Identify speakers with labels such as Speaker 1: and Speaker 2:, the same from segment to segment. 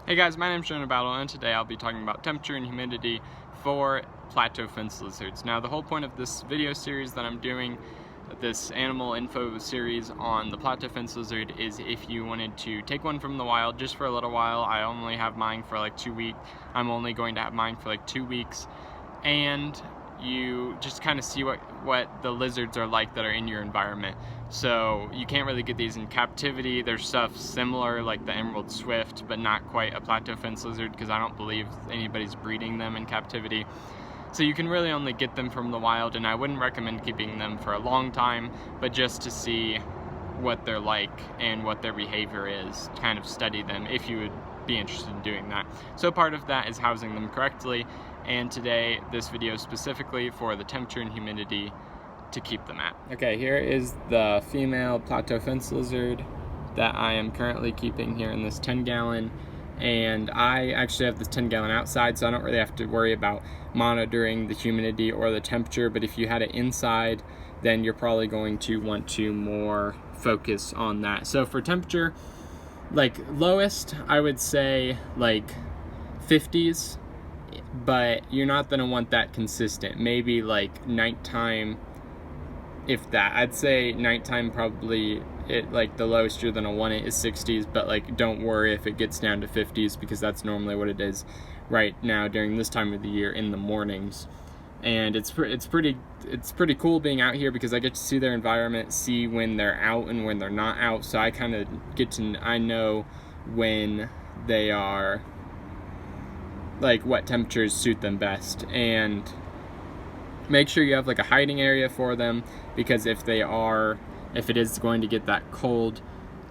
Speaker 1: Hey guys, my name is Jonah Battle, and today I'll be talking about temperature and humidity for plateau fence lizards. Now, the whole point of this video series that I'm doing, this animal info series on the plateau fence lizard, is if you wanted to take one from the wild just for a little while. I only have mine for like 2 weeks. I'm only going to have mine for like 2 weeks, and you just kind of see what the lizards are like that are in your environment. So you can't really get these in captivity. There's stuff similar like the emerald swift, but not quite a plateau fence lizard because I don't believe anybody's breeding them in captivity. So you can really only get them from the wild, and I wouldn't recommend keeping them for a long time, but just to see what they're like and what their behavior is, kind of study them if you would be interested in doing that. So part of that is housing them correctly, and today this video is specifically for the temperature and humidity to keep them at. Okay, here is the female plateau fence lizard that I am currently keeping here in this 10-gallon, and I actually have this 10-gallon outside, so I don't really have to worry about monitoring the humidity or the temperature. But if you had it inside, then you're probably going to want to more focus on that. So for temperature, like lowest, I would say like 50s, but you're not going to want that consistent. Maybe like nighttime, if that. I'd say nighttime probably like the lowest you're gonna want it is 60s, but like don't worry if it gets down to 50s, because that's normally what it is right now during this time of the year in the mornings. And it's pretty cool being out here because I get to see their environment, see when they're out and when they're not out. So I kind of I know when they are, like what temperatures suit them best, and make sure you have like a hiding area for them, because if it is going to get that cold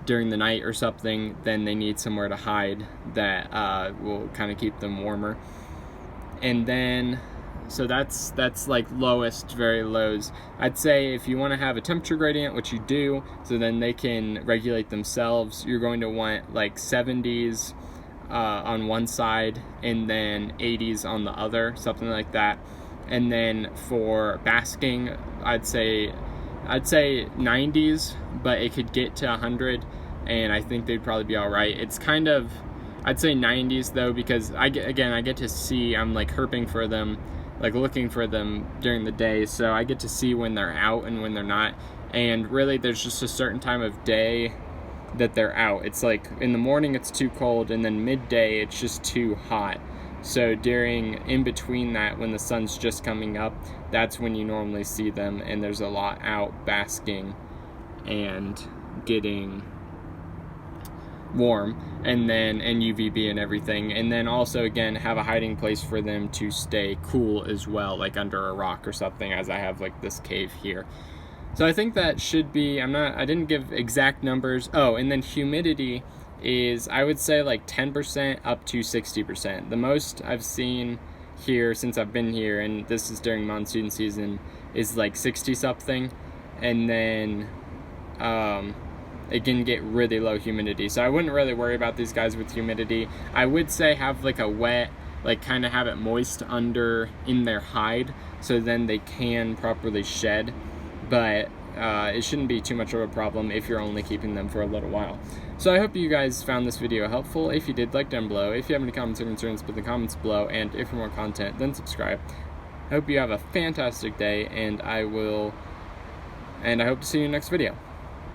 Speaker 1: during the night or something, then they need somewhere to hide that will kind of keep them warmer. And then, so that's like lowest, very lows. I'd say if you want to have a temperature gradient, which you do, so then they can regulate themselves, you're going to want like 70s on one side and then 80s on the other, something like that. And then for basking, I'd say 90s, but it could get to 100, and I think they'd probably be all right. It's kind of, I'd say 90s though, because I get to see, I'm like herping for them, like looking for them during the day, so I get to see when they're out and when they're not. And really there's just a certain time of day that they're out. It's like in the morning it's too cold, and then midday it's just too hot. So in between that, when the sun's just coming up, that's when you normally see them, and there's a lot out basking and getting warm, and UVB and everything. And then also again have a hiding place for them to stay cool as well, like under a rock or something, as I have like this cave here. So I think that should be, I didn't give exact numbers. Oh, and then humidity is, I would say like 10% up to 60%. The most I've seen here since I've been here, and this is during monsoon season, is like 60 something, and then it can get really low humidity. So I wouldn't really worry about these guys with humidity. I would say have like a wet, like kind of have it moist under in their hide, so then they can properly shed, but it shouldn't be too much of a problem if you're only keeping them for a little while. So I hope you guys found this video helpful. If you did, like down below. If you have any comments or concerns, put the comments below, and if for more content, then subscribe. I hope you have a fantastic day, and I hope to see you in the next video.